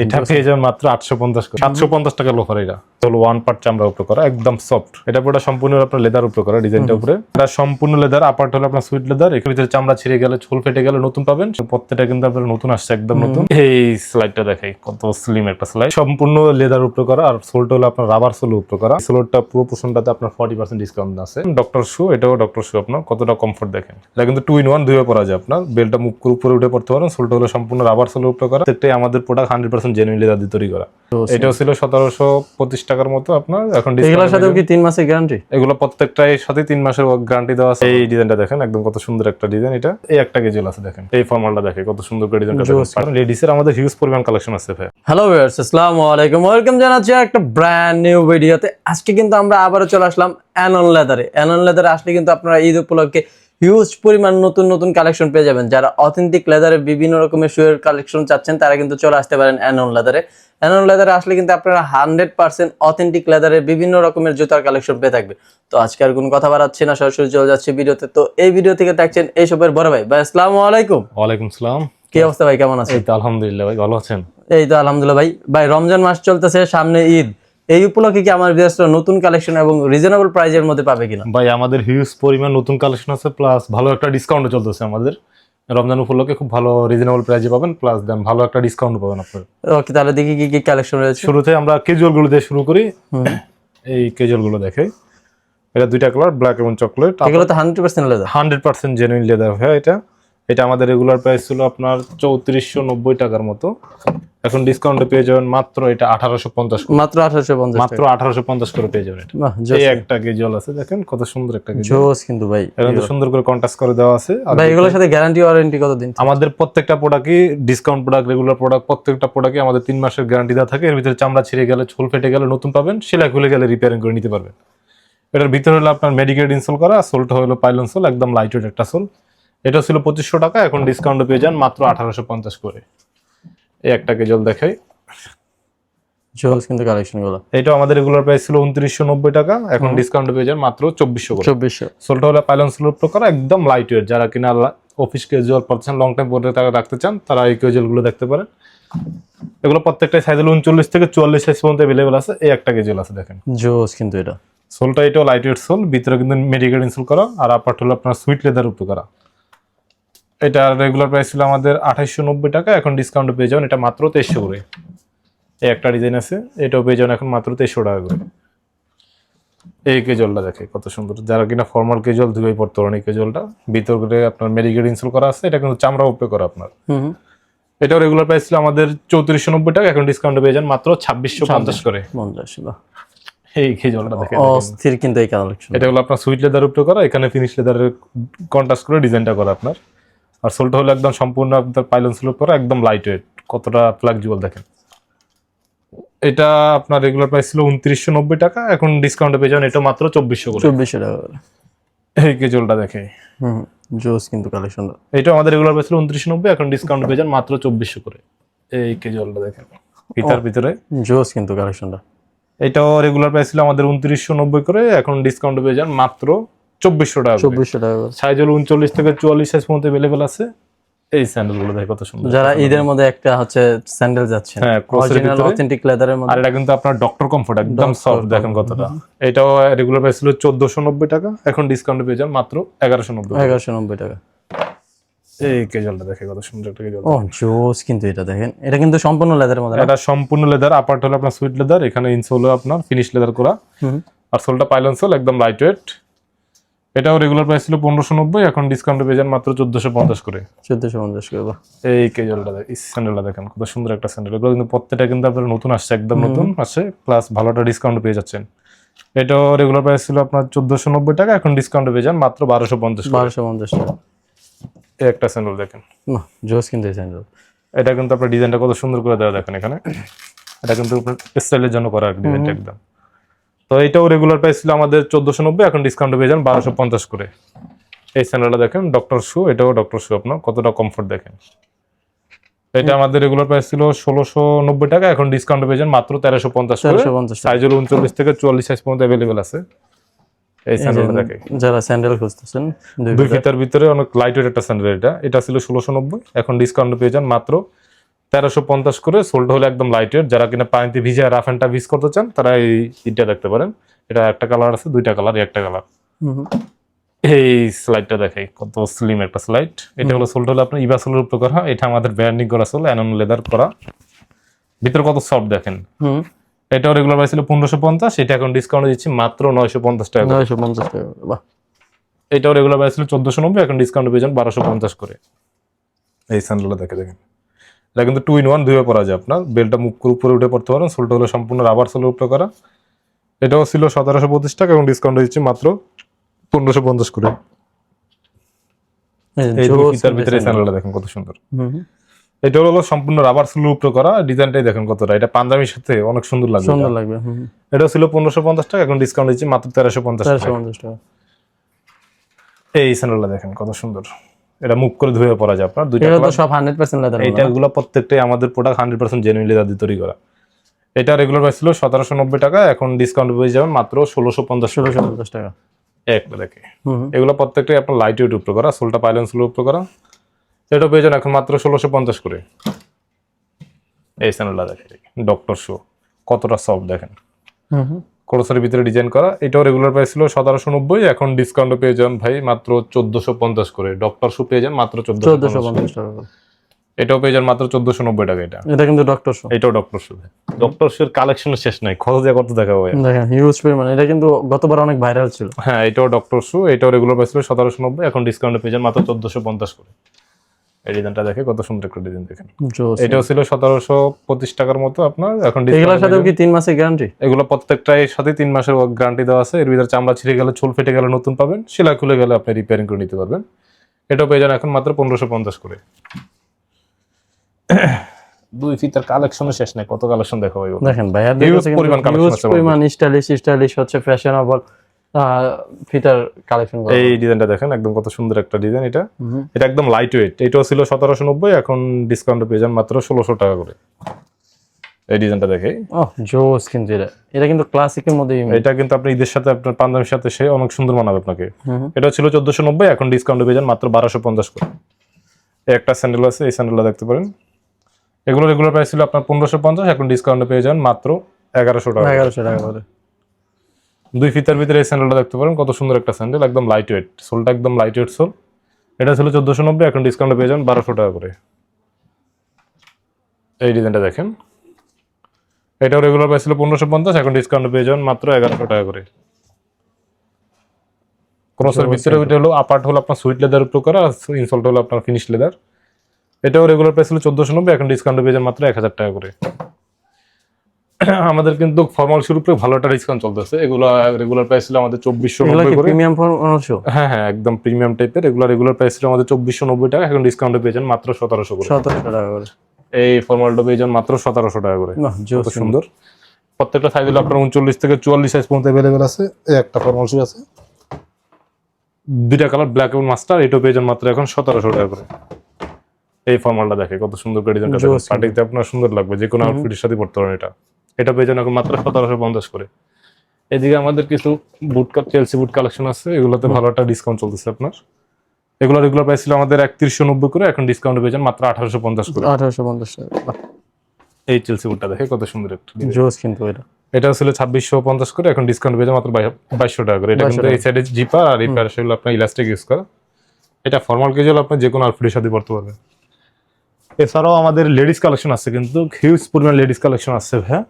এটা পেয়ে যাবেন মাত্র 850 করে 750 টাকা লোফার। এটা হলো ওয়ান পার্ট চামড়া উপরে করা, একদম সফট। এটা পুরো সম্পূর্ণ আপনার লেদার উপরে করা, ডিজাইনটা উপরে এটা সম্পূর্ণ লেদার। আপারটা হলো আপনার সুইট লেদার। এর ভিতরে চামড়া ছিঁড়ে গেলে, ছোল ফেটে গেলে নতুন পাবেন। প্রত্যেকটা কিন্তু আপনার নতুন আসছে, একদম নতুন। এই স্লাইডটা দেখাই, কত স্লিম একটা স্লাইড, সম্পূর্ণ লেদার উপরে করা। আর সোলটা হলো আপনার রাবার সোল উপরে করা। সোলটা পুরো পোর্শনটাতে আপনার 40% ডিসকাউন্ট আছে। ডক্টর শু, এটাও ডক্টর শু। আপনার কতটা কমফোর্ট দেখেন। এটা কিন্তু 2 in 1 দুইভাবে পরা যায়। আপনার বেলটা মুখ করে উপরে উঠে পড়তে পারেন। সোলটা হলো সম্পূর্ণ রাবার সোলের উপরে করা। প্রত্যেকটাই আমাদের প্রোডাক্ট 100% জেনুইন লেদার দিয়ে তৈরি করা। এটাও ছিল 1725 টাকার মতো। আপনার এখন এগুলোর সাথে কি 3 মাসের গ্যারান্টি? এগুলো প্রত্যেকটাই সাথে 3 মাসের গ্যারান্টি দেওয়া আছে। এই ডিজাইনটা দেখেন, একদম কত সুন্দর একটা ডিজাইন। এটা এই একটা কেজেল আছে দেখেন। এই ফর্মালটা দেখে কত সুন্দর করে ডিজাইনটা দেখেন। লেডিসের আমাদের হিউজ পরিমাণ কালেকশন আছে ভাই। হ্যালো ভিউয়ার্স, আসসালামু আলাইকুম। ওয়েলকাম জানাচ্ছি একটা ব্র্যান্ড নিউ ভিডিওতে। আজকে কিন্তু আমরা আবারো চলে আসলাম অ্যানন লেদারে। অ্যানন লেদারে আসলে কিন্তু আপনারা ঈদ উপলক্ষে হিউজ পরিমাণ নতুন নতুন কালেকশন পেয়ে যাবেন। যারা অথেন্টিক লেদারে বিভিন্ন রকমের শুয়ের কালেকশন চাচ্ছেন তারা কিন্তু চলে আসতে পারেন অ্যানন লেদারে। অ্যানন লেদারে আসলে কিন্তু আপনারা 100% অথেন্টিক লেদারের বিভিন্ন রকমের জুতার কালেকশন পেয়ে থাকবে। তো আজকে আর কোনো কথা বাড়াচ্ছি না, সরাসরি চলে যাচ্ছে ভিডিওতে। তো এই ভিডিও থেকে দেখছেন এইসবের বড় ভাই। ভাই আসসালামু আলাইকুম। ওয়ালাইকুম সালাম। কি অবস্থা ভাই, কেমন আছেন? এই তো আলহামদুলিল্লাহ ভাই, ভালো আছেন? এই তো আলহামদুলিল্লাহ ভাই। ভাই রমজান মাস চলতেছে, সামনে ঈদ। এই উপলক্ষে কি আমার ভিউয়ার্সরা নতুন কালেকশন এবং রিজনেবল প্রাইজের মধ্যে পাবে কিনা? ভাই আমাদের হিউজ পরিমাণ নতুন কালেকশন আছে, প্লাস ভালো একটা ডিসকাউন্টও চলতেছে আমাদের। রমজান উপলক্ষে খুব ভালো রিজনেবল প্রাইজে পাবেন, প্লাস দেন ভালো একটা ডিসকাউন্ট পাবেন আপনারা। ওকে, তাহলে দেখি কি কি কালেকশন রয়েছে। শুরুতে আমরা ক্যাজুয়াল গুলো দিয়ে শুরু করি। এই ক্যাজুয়াল গুলো দেখাই। এটা দুইটা কালার, ব্ল্যাক এবং চকলেট। এগুলো তো 100% লেদার। 100% জেনুইন লেদার ভাই। এটা আমাদের রেগুলার প্রাইস ছিল আপনার 3490 টাকার মতো। এখন ডিসকাউন্টে পেয়ে যাবেন মাত্র এটা 1850 করে। মাত্র 1850, মাত্র 1850 করে পেয়ে যাবেন। বাহ, এই একটা ক্যাজুয়াল আছে দেখেন, কত সুন্দর একটা ক্যাজুয়াল। জোস কিন্তু ভাই, এটা তো সুন্দর করে কন্ট্রাস্ট করে দেওয়া আছে। আর ভাই এগুলোর সাথে গ্যারান্টি ওয়ারেন্টি কত দিন? আমাদের প্রত্যেকটা প্রোডাক্টই ডিসকাউন্ট প্রোডাক্ট, রেগুলার প্রোডাক্ট, প্রত্যেকটা প্রোডাক্টই আমাদের 3 মাসের গ্যারান্টি দেওয়া থাকে। এর ভিতরে চামড়া ছিঁড়ে গেলে, ছোল ফেটে গেলে নতুন পাবেন, সেলাই খুলে গেলে রিপেয়ারিং করে নিতে পারবেন। এটার ভিতরে হলো আপনার মেডিকেট ইনসোল করা, সোলটা হলো পাইলন সোল, একদম লাইট ওয়েট একটা সোল। এটা ছিল 2500 টাকা, এখন ডিসকাউন্টে পেয়ে যান মাত্র 1850 করে। এই একটা কেজল দেখাই, জোস কিন্তু কালেকশন গুলো। এটা আমাদের রেগুলার প্রাইস ছিল 2990 টাকা, এখন ডিসকাউন্টে পেয়ে যান মাত্র 2400 করে। 2400। সোলটা হলো পাইলন সোল উপর করা, একদম লাইট ওয়েট। যারা কিনা অফিস ক্যাজুয়াল পড়ছেন, লং টাইম পরে রাখতে চান, তারা এই কেজল গুলো দেখতে পারেন। এগুলো প্রত্যেকটা সাইজ হলো 39 থেকে 44 সাইজ পর্যন্ত अवेलेबल আছে। এই একটা কেজল আছে দেখেন, জোস কিন্তু এটা। সোলটা এটাও লাইট ওয়েট সোল, ভিতরে কিন্তু মেডিকেট ইনসোল করা, আর আপার হলো আপনার সুইট লেদার উপর করা। এটা রেগুলার প্রাইস ছিল আমাদের 2890 টাকা, এখন ডিসকাউন্টে পেয়ে যাবেন এটা মাত্র 2300 করে। এই একটা ডিজাইন আছে, এটাও পেয়ে যাবেন এখন মাত্র 2300 টাকা করে। এই কেজলটা দেখে কত সুন্দর। যারা কিনা ফর্মাল কেজল দুই পড়তে পারেন, এই কেজলটা ভিতরে আপনার মেডিকেট ইনসোল করা আছে। এটা কিন্তু চামড়া উপরে করা আপনার। এটাও রেগুলার প্রাইস ছিল আমাদের 3490 টাকা, এখন ডিসকাউন্টে পেয়ে যান মাত্র 2650 করে। 50 বাহ। এই কেজলটা দেখে অস্থির কিন্তু এই কালেকশন। এটা হলো আপনার সুইট লেদার উপরে করা, এখানে ফিনিশ লেদারের কন্ট্রাস্ট করে ডিজাইনটা করা আপনার। আর সোলটা হলো একদম সম্পূর্ণ আপনার পাইলন সোল করা, একদম লাইট ওয়েট, কতটা ফ্লেক্সিবল দেখেন। এটা আপনার রেগুলার প্রাইস ছিল 2990 টাকা, এখন ডিসকাউন্টে পেয়ে যান এটা মাত্র 2400 করে। 2400 টাকা করে। এই কেজলটা দেখে জোস কিন্তু কালেকশনটা। এটা আমাদের রেগুলার প্রাইস ছিল 2990, এখন ডিসকাউন্ট পেয়ে যান মাত্র 2400 করে। এই কেজলটা দেখেন ফিতার ভিতরে, জোস কিন্তু কালেকশনটা। এটাও রেগুলার প্রাইস ছিল আমাদের 2990 করে, এখন ডিসকাউন্ট পেয়ে যান মাত্র 2400 টাকা। 2400 টাকা করে। সাইজ হলো 39 থেকে 44 সাইজ পর্যন্ত अवेलेबल আছে। এই স্যান্ডেল গুলো দেখো কত সুন্দর। যারা ঈদের মধ্যে একটা হচ্ছে স্যান্ডেল যাচ্ছে, হ্যাঁ, অরিজিনাল অথেন্টিক লেদারের মধ্যে। আর এটা কিন্তু আপনার ডক্টর কমফোর্ট, একদম সফট দেখেন কতটা। এটাও রেগুলার প্রাইস ছিল 1490 টাকা, এখন ডিসকাউন্টে পেয়ে যান মাত্র 1190 টাকা। 1190 টাকা। এই কেজলটা দেখে কত সুন্দর একটা কেজল। ও জোস কিন্তু এটা দেখেন, এটা কিন্তু সম্পূর্ণ লেদারের মধ্যে। এটা সম্পূর্ণ লেদার, আপারটা হলো আপনার সুইট লেদার, এখানে ইনসোল আপনার ফিনিশ লেদার করা, আর সোলটা পাইলন সোল, একদম লাইট ওয়েট। এটাও রেগুলার প্রাইস ছিল 1590, এখন ডিসকাউন্টে পেয়ে যান মাত্র 1450 করে। 1450 করে বাহ। এই কেজলটা এই স্যান্ডেলটা দেখেন কত সুন্দর একটা স্যান্ডেল। এগুলো কিন্তু প্রত্যেকটা কিন্তু আপনার নতুন আসছে, একদম নতুন আসছে, প্লাস ভালো একটা ডিসকাউন্ট পেয়ে যাচ্ছেন। এটাও রেগুলার প্রাইস ছিল আপনার 1490 টাকা, এখন ডিসকাউন্টে পেয়ে যান মাত্র 1250 করে। 1250 টাকা। এই একটা স্যান্ডেল দেখেন, বাহ, জোস কিন্তু এই স্যান্ডেল। এটা কিন্তু আপনার ডিজাইনটা কত সুন্দর করে দেওয়া দেখেন এখানে। এটা কিন্তু স্টাইলের জন্য করা ডিজাইনটা একদম। তো এটাও রেগুলার প্রাইস ছিল আমাদের 1490, এখন ডিসকাউন্টে পেয়ে যান 1250 করে। এই স্যান্ডেলটা দেখেন ডক্টর শু, এটাও ডক্টর শু, আপনার কতটা কমফোর্ট দেখেন। এটা আমাদের রেগুলার প্রাইস ছিল 1690 টাকা, এখন ডিসকাউন্টে পেয়ে যান মাত্র 1350 করে। 1350 সাইজ হলো 39 থেকে 44 সাইজ পর্যন্ত अवेलेबल আছে। এই স্যান্ডেলটা দেখেন, যারা স্যান্ডেল খুঁজতেছেন, দুই ফিতার ভিতরে অনেক লাইট ওয়েট একটা স্যান্ডেল। এটা ছিল 1690, এখন ডিসকাউন্টে পেয়ে যান মাত্র 1350 করে। সোলটা হলো একদম লাইট ওয়েট, যারা কিনা পানিতে ভিজে রাফ এন্ড টাফ ইউজ করতে চান তারা এই ইটা দেখতে পারেন। এটা একটা কালার আছে, দুইটা কালার, একটা কালার। এই স্লাইডটা দেখাই, কত স্লিম একটা স্লাইড। এটা হলো সোলটা হলো আপনার ইভা সোলের উপর করা, এটা আমাদের ব্র্যান্ডিং করা সোল, অ্যানন লেদার করা। ভিতরে কত সফট দেখেন। এটাও রেগুলার প্রাইস ছিল 1550, এটা এখন ডিসকাউন্ট দিচ্ছি মাত্র 950 টাকা। 950 টাকা, বাহ। এটাও রেগুলার প্রাইস ছিল 1490, এখন ডিসকাউন্ট পেয়ে যান 1250 করে। এই স্যান্ডেলটা দেখেন, এটা কিন্তু 2 in 1, দুইভাবে পরা যায়। আপনার বেলটা মুখ করে উপরে উঠে পড়তে পারেন। সোলটা হলো সম্পূর্ণ রাবার সোলের উপরে করা। এটাও ছিল 1725 টাকা, এবং ডিসকাউন্ট দিচ্ছি মাত্র 1550 করে। এই দুই ফিতার ভিতরে স্যান্ডেলটা দেখেন কত সুন্দর। এটা হলো সম্পূর্ণ রাবার সোলের উপরে করা। ডিজাইনটাই দেখেন কতটা, এটা পাঞ্জাবির সাথে অনেক সুন্দর লাগবে। সুন্দর লাগবে। এটা ছিল 1550 টাকা, এখন ডিসকাউন্ট দিচ্ছি মাত্র 1350 টাকা। 1350 টাকা। এই স্যান্ডেলটা দেখেন কত সুন্দর, এটা মুখ করে ধুয়ে পরা যায় আপনার। দুইটা এটা তো কালার, সব 100% লেদার। এইটাগুলো প্রত্যেকটাই আমাদের প্রোডাক্ট 100% জেনুইন লেদার দিয়ে তৈরি করা। এটা রেগুলার প্রাইস ছিল 1790 টাকা, এখন ডিসকাউন্ট পেয়ে যাবেন মাত্র 1650 টাকা। একটা দেখে। এগুলো প্রত্যেকটাই আপনার লাইট ওয়েট উপরে করা, সোলটা পাইলন সোলের উপরে করা। এটা পেয়ে যান এখন মাত্র 1650 করে। এই স্যান্ডেলটা দেখে, ডক্টর শু, কতটা সফট দেখেন, ক্রসের ভিতরে ডিজাইন করা। এটাও রেগুলার প্রাইস ছিল 1790, এখন ডিসকাউন্ট পেয়ে যান ভাই মাত্র 1450 করে। ডক্টর শু পেয়ে যান মাত্র 1450 টাকা। এটাও পেয়ে যান মাত্র 1490 টাকা। এটা কিন্তু ডক্টর শু। এটাও ডক্টর শু। ডক্টর শুর কালেকশনের শেষ নাই, খরচ দিয়ে কত দেখাবো। দেখেন হিউজ পরিমাণ, এটা কিন্তু গতবার অনেক ভাইরাল ছিল। হ্যাঁ, এটাও ডক্টর শু। এটাও রেগুলার প্রাইস ছিল 1790, এখন ডিসকাউন্টে পেয়ে যান মাত্র 1450 করে। এই ডিজাইনটা দেখে কত সুন্দর একটা ডিজাইন দেখেন। এটাও ছিল 1725 টাকার মতো আপনার, এখন এগুলোর সাথে কি 3 মাসের গ্যারান্টি? এগুলো প্রত্যেকটার সাথে 3 মাসের গ্যারান্টি দেওয়া আছে। এর ভিতরে চামড়া ছিঁড়ে গেলে, ছোল ফেটে গেলে নতুন পাবেন, সেলাই খুলে গেলে আপনি রিপেয়ারিং করে নিতে পারবেন। এটাও পেয়ে যান এখন মাত্র 1550 করে। দুই ফিতার কালেকশনের শেষ নাই, কত কালেকশন দেখাবো। দেখেন ভাইয়া, পরিমাণ স্টাইলিশ হচ্ছে ফ্যাশনেবল ফিতার কালেকশন। এই ডিজাইনটা দেখেন, একদম কত সুন্দর একটা ডিজাইন। এটা একদম লাইট ওয়েট। এটাও ছিল 1790, এখন ডিসকাউন্ট পেয়ে যান মাত্র 1600 টাকা করে। এই ডিজাইনটা দেখে, জোস। কিন্তু এটা কিন্তু ক্লাসিকের মধ্যে। এটা কিন্তু আপনি ঈদের সাথে আপনার পাঞ্জাবির সাথে সে অনেক সুন্দর মানাবে আপনাকে। এটা ছিল 1490, এখন ডিসকাউন্ট পেয়ে যান মাত্র 1250 করে। একটা স্যান্ডেল আছে, এই স্যান্ডেলটা দেখতে পারেন। এগুলো রেগুলার প্রাইস ছিল আপনার 1550, এখন ডিসকাউন্টে পেয়ে যান মাত্র 1100 টাকা। 1100 টাকা করে। দুই ফিতার ভিতরে এই স্যান্ডেলটা দেখতে পারেন, কত সুন্দর একটা স্যান্ডেল, একদম লাইট ওয়েট। সোলটা একদম লাইট ওয়েট সোল। এটা ছিল 1490, এখন ডিসকাউন্টে পেয়ে যান 1200 টাকা করে। এই ডিজাইনটা দেখেন, এটাও রেগুলার প্রাইস ছিল 1550, এখন ডিসকাউন্টে পেয়ে যান মাত্র 1100 টাকা করে। ক্রসের ভিতরে ওইটা হলো আপার্ট হলো আপনার সুইট লেদার উপর করা, ইনসোলটা হলো আপনার ফিনিশ লেদার। এটাও রেগুলার প্রাইস ছিল 1490, এখন ডিসকাউন্টে পেয়ে যান মাত্র 1000 টাকা করে। আমাদের কিন্তু ফর্মাল শুর উপরে ভালো একটা ডিসকাউন্ট চলতেছে। এগুলো রেগুলার প্রাইস ছিল আমাদের 2490 করে। Premium formal shoe? হ্যাঁ, একদম প্রিমিয়াম টাইপের। রেগুলার প্রাইস ছিল আমাদের 2490 টাকা, এখন ডিসকাউন্টে পেয়ে যান মাত্র 1700 করে। 1700 টাকা করে। এই ফর্মালটা পেয়ে যান মাত্র 1700 টাকা করে। কত সুন্দর। প্রত্যেকটা সাইজ হলো আপনার 39 থেকে 44 সাইজ পর্যন্ত अवेलेबल আছে। এই একটা ফর্মাল শু আছে, দুইটা কালার, ব্ল্যাক এবং মাস্টার। এটাও পেয়ে যান মাত্র এখন 1700 টাকা করে। এই ফর্মালটা দেখে কত সুন্দর করে ডিজাইনটা দেখেন, পার্টিতে আপনার সুন্দর লাগবে, যে কোনো আউটফিটের সাথে পড়তে পারেন। এটা পেয়ে যান এখন মাত্র 1750 করে। এদিকে আমাদের কিছু বুট চেলসি বুট কালেকশন আছে, এগুলোতে ভালো একটা ডিসকাউন্ট চলতেছে আপনার। এগুলো রেগুলার প্রাইস ছিল আমাদের 3190 করে, এখন ডিসকাউন্ট পেয়ে যান মাত্র 1850 করে। 1850 টাকা। এই চেলসি বুটটা দেখে কত সুন্দর একটা জোস। কিন্তু এটা ছিল 2650 করে, এখন ডিসকাউন্ট পেয়ে যান মাত্র 2200 টাকা করে। এটা কিন্তু এই সাইডে জিপার, আর এই পাশে হলো আপনার ইলাস্টিক ইউজ করা। এটা ফর্মাল ক্যাজুয়াল আপনি যে কোনো আউটফিটের সাথে পড়তে পারবেন। এছাড়াও আমাদের লেডিস কালেকশন আছে, কিন্তু হিউজ পরিমাণ লেডিস কালেকশন আছে। হ্যাঁ,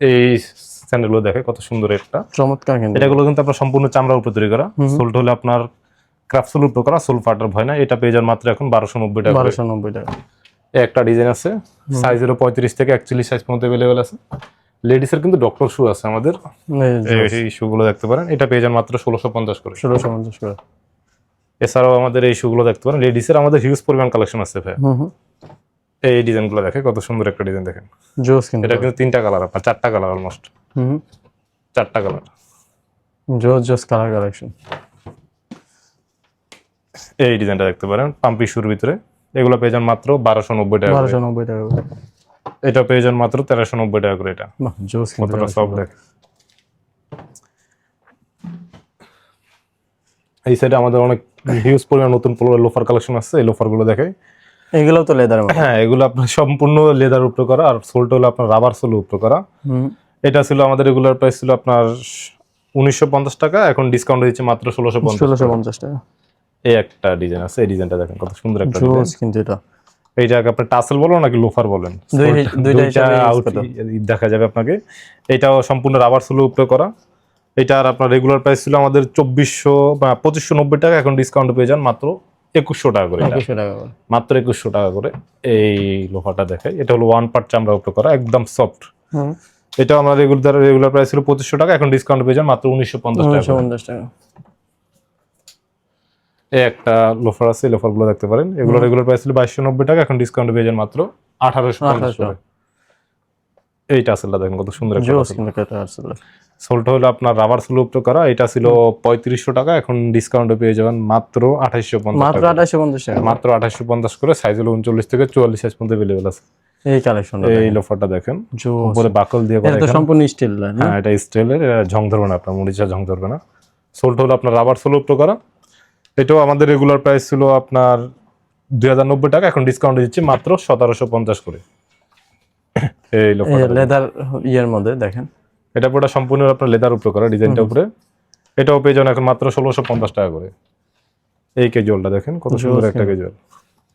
এই স্যান্ডেলগুলো দেখে কত সুন্দর একটা চমৎকার। এটাগুলো কিন্তু আপনার সম্পূর্ণ চামড়ার উপর তৈরি করা। সোলটা হলো আপনার ক্রাফট সোল উপর করা, সোল ফাটার ভয় না। এটা পেয়ে যান মাত্র এখন 1290 টাকা। 1290 টাকা। একটা ডিজাইন আছে, সাইজ হলো 35 থেকে 41 সাইজ পর্যন্ত अवेलेबल আছে। লেডিসের কিন্তু ডক্টর শু আছে আমাদের, এই শুগুলো দেখতে পারেন। এটা পেয়ে যান মাত্র 1650 করে। 1650 করে। এছাড়াও আমাদের এই শুগুলো দেখতে পারেন, লেডিসের আমাদের হিউজ পরিমাণ কালেকশন আছে ভাই। এই ডিজাইনগুলো দেখে কত সুন্দর একটা ডিজাইন দেখেন। জোস। কিন্তু এটা কিন্তু 3টা কালার, আপনার 4টা কালার, অলমোস্ট 4টা কালার। জোস কালার কালেকশন। এই ডিজাইনটা দেখতে পারেন, পাম্পি শুর ভিতরে। এগুলো পেয়ে যান মাত্র 1290 টাকা। 1290 টাকা করে। এটা পেয়ে যান মাত্র 1390 টাকা করে। এটা জোস। কতটা সফট দেখেন। এই সাইডে আমাদের অনেক হিউজ পরিমাণ নতুন লোফার কালেকশন আছে, এই লোফার গুলো দেখে। এগুলো তো লেদার। হ্যাঁ, এগুলো আপনার সম্পূর্ণ লেদার উপরে করা, আর সোলটা হলো আপনার রাবার সোল উপরে করা। এটা ছিল আমাদের রেগুলার প্রাইস ছিল আপনার 1950 টাকা, এখন ডিসকাউন্ট দিচ্ছে মাত্র 1650 টাকা। এই একটা ডিজাইন আছে, এই ডিজাইনটা দেখেন কত সুন্দর একটা ডিজাইন। জোস কিন্তু এটা এইটাকে আপনি টাসেল বলো নাকি লোফার বলেন, দুইটা আউট দেখা যাবে আপনাকে। এটাও সম্পূর্ণ রাবার সোল উপরে করা। এটার আপনার রেগুলার প্রাইস ছিল আমাদের 2590 টাকা, এখন ডিসকাউন্ট পেয়ে যান মাত্র 2100 টাকা করে। 2100 টাকা করে, মাত্র 2100 টাকা করে। এই লোফাটা দেখাই, এটা হলো 1 পার্ট চামড়া উপরে করা, একদম সফট। এটা আমরা রেগুলার প্রাইস ছিল 2500 টাকা, এখন ডিসকাউন্ট পেয়ে যান মাত্র 1950 টাকা। 1950 টাকা। এই একটা লোফার আছে, লোফার গুলো দেখতে পারেন। এগুলো রেগুলার প্রাইস ছিল 2290 টাকা, এখন ডিসকাউন্ট পেয়ে যান মাত্র 1850 টাকা। এই টাসেলটা দেখেন কত সুন্দর একটা জোস টাসেল। কিন্তু এটা আসলে সোলটা হলো আপনার রাবার সোল উপরে করা। এটা ছিল 3500 টাকা, এখন ডিসকাউন্টে পেয়ে যাবেন মাত্র 2850 মাত্র টাকা। 2850 টাকা। মাত্র 2850 করে। সাইজ হলো 39 থেকে 44 সাইজ পর্যন্ত अवेलेबल আছে। এই কালেকশনটা এই লোফারটা দেখেন, জোস। উপরে বাকল দিয়ে করা। এটা তো সম্পূর্ণ স্টিল না? হ্যাঁ, এটা স্টিলের, ঝং ধরবে না, আপনার মরিচা ঝং ধরবে না। সোলটা হলো আপনার রাবার সোল উপরে করা। এটাও আমাদের রেগুলার প্রাইস ছিল আপনার 2090 টাকা, এখন ডিসকাউন্ট দিচ্ছি মাত্র 1750 করে। এই লোফারটা লেদার ইয়ের মধ্যে দেখেন, এটা পুরো সম্পূর্ণ আপনার লেদার উপরে করা, ডিজাইনটা উপরে। এটাও পেয়ে যাবেন এখন মাত্র 1650 টাকা করে। এই কেজুয়ালটা দেখেন কত সুন্দর একটা কেজুয়াল।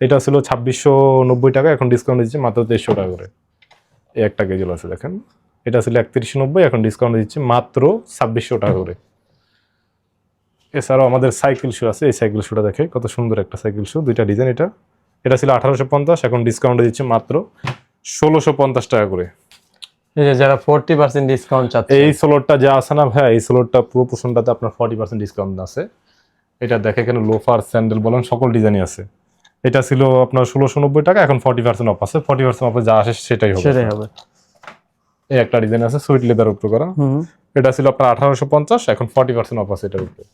এটা ছিল 2690 টাকা, এখন ডিসকাউন্ট দিচ্ছি মাত্র 2300 টাকা করে। এই একটা কেজুয়াল আছে দেখেন, এটা ছিল 3190, এখন ডিসকাউন্ট দিচ্ছি মাত্র 2600 টাকা করে। এছাড়াও আমাদের সাইকেল শু আছে, এই সাইকেল শুটা দেখে কত সুন্দর একটা সাইকেল শু, দুইটা ডিজাইন। এটা ছিল 1850, এখন ডিসকাউন্ট দিচ্ছি মাত্র 1650 টাকা করে। এই যে যারা 40% ডিসকাউন্ট চাচ্ছে, এই সোলরটা যা আছে না ভাই, এই সোলরটা পুরো পোর্শনটাতে আপনার 40% ডিসকাউন্ট আছে। এটা দেখে এখানে লোফার, স্যান্ডেল বলেন সকল ডিজাইনই আছে। এটা ছিল আপনার 1690 টাকা, এখন 40% অফ আছে। 40% অফে যা আসে সেটাই হবে। এই একটা ডিজাইন আছে সুইট লেদার উপরে করা। এটা ছিল আপনার 1850, এখন 40% অফ আছে এটার উপরে।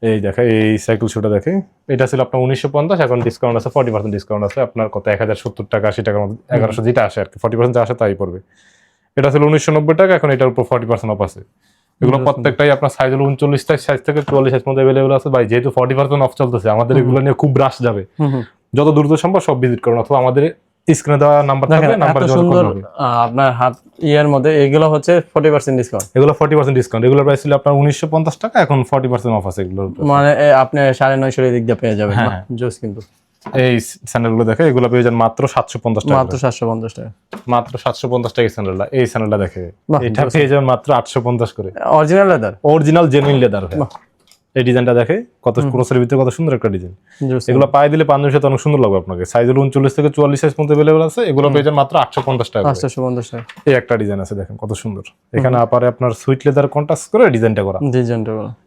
এই দেখে এই সাইকেল শুটা দেখে, এটা ছিল আপনার 1950, এখন ডিসকাউন্ট আছে 40% ডিসকাউন্ট আছে। আপনার কত 1070 টাকা 80 টাকার মধ্যে 1100 যেটা আসে আর কি, 40% যা আসে তাই পড়বে। এটা ছিল 1990 টাকা, এখন এটার উপর 40% অফ আছে। এগুলো প্রত্যেকটাই আপনার সাইজ হলো 39 সাইজ থেকে 44 সাইজ পর্যন্ত अवेलेबल আছে ভাই। যেহেতু 40% অফ চলতেছে, আমাদের এগুলো নিয়ে খুব রাশ যাবে। যত দ্রুত সম্ভব সব ভিজিট করুন, অথবা আমাদের স্ক্রিনে দেওয়া নাম্বার থাকবে, নাম্বার যোগাযোগ করুন। আপনার হাত ইয়ার মধ্যে এগুলো হচ্ছে 40% ডিসকাউন্ট। এগুলো 40% ডিসকাউন্ট। এগুলো প্রাইস ছিল আপনার 1950 টাকা, এখন 40% অফ আছে এগুলোর উপর। মানে আপনি 950 এর দিক দিয়ে পেয়ে যাবেন। জোস কিন্তু এই স্যান্ডেলগুলো দেখে, এগুলো পেয়ে যান মাত্র 750 টাকা। মাত্র 750 টাকা। মাত্র 750 টাকা স্যান্ডেলটা। এই স্যান্ডেলটা দেখে, এটা পেয়ে যাবেন মাত্র 850 করে। Original leather, original genuine leather. এই ডিজাইনটা দেখে কত ক্রসের ভিতরে কত সুন্দর একটা ডিজাইন। এগুলো পায়ে দিলে পাঞ্জাবির সাথে অনেক সুন্দর লাগবে আপনাকে। সাইজ হলো 39 থেকে 44 সাইজ পর্যন্ত अवेलेबल আছে। এগুলো পেয়ে যান মাত্র 850 টাকা। 850 টাকা। এই একটা ডিজাইন আছে দেখেন কত সুন্দর। এখানে আপারে আপনার সুইট লেদার কন্ট্রাস্ট করে ডিজাইনটা করা।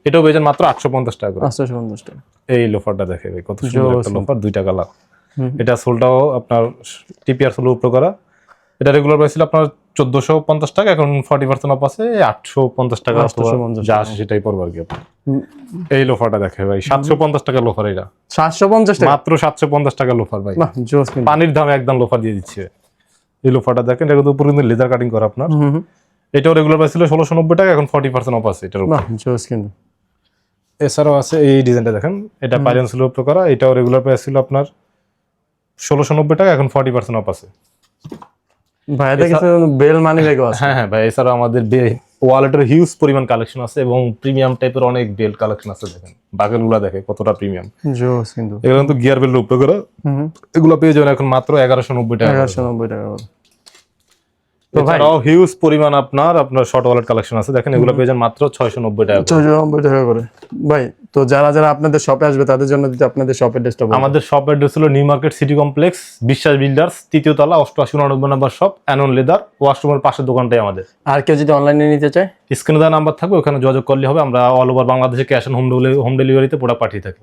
এটাও পেয়ে যান মাত্র 850 টাকা করে। 850 টাকা। এই লোফারটা দেখে কত সুন্দর একটা লোফার, দুইটা কালার। এটা সোলটাও আপনার টিপিআর সোল উপরে করা। এটা রেগুলার প্রাইস ছিল আপনার 1450 টাকা, এখন 40% অফ আছে 850 টাকা, যা আসে সেটাই পড়বে আর কি। এই লোফারটা দেখে ভাই 750 টাকা লোফার। এটা 750 টাকা, মাত্র 750 টাকা লোফার ভাই। জোস কিন্তু পানির দামে একদম লোফার দিয়ে দিচ্ছে। এই লোফারটা দেখেন, এটা কিন্তু উপরে কিন্তু লেদার কাটিং করা আপনার। এটাও রেগুলার প্রাইস ছিল 1690 টাকা, এখন 40% অফ আছে এটার উপর। জোস কিন্তু। এছাড়াও আছে এই ডিজাইনটা দেখেন, এটা পাইরেন সোল উপরে করা। এটাও রেগুলার প্রাইস ছিল আপনার 1690 টাকা, এখন 40% অফ আছে। ভাই দেখেন বেল মানি ব্যাগও আছে। হ্যাঁ ভাই, এছাড়াও আমাদের ওয়ালেটের হিউজ পরিমাণ কালেকশন আছে, এবং প্রিমিয়াম টাইপের অনেক বেল কালেকশন আছে। দেখেন বাকেলগুলো দেখে কতটা প্রিমিয়াম। জোস কিন্তু। এগুলো কিন্তু গিয়ার বেল উপরে করা। এগুলো পেয়ে যাবেন এখন মাত্র 1190 টাকা। 1190 টাকা। এছাড়াও হিউজ পরিমাণ আপনার শর্ট ওয়ালেট কালেকশন আছে। দেখেন এগুলো পেয়ে যান মাত্র 690 টাকা। 690 টাকা করে। ভাই তো যারা আপনাদের শপে আসবে তাদের জন্য যদি আপনাদের শপের অ্যাড্রেসটা বলেন। আমাদের শপ অ্যাড্রেস হলো নিউ মার্কেট সিটি কমপ্লেক্স, বিশ্বাস বিল্ডার্স, 3য় তলা, 8899 নম্বর শপ, অ্যানন লেদার, ওয়াশরুমের পাশের দোকানটাই আমাদের। আর কেউ যদি অনলাইনে নিতে চায়, স্ক্রিনে দেওয়া নাম্বার থাকবে, ওখানে যোগাযোগ করলে হবে। আমরা অল ওভার বাংলাদেশে ক্যাশ অন হোম ডেলিভারিতে প্রোডাক্ট পাঠিয়ে থাকি।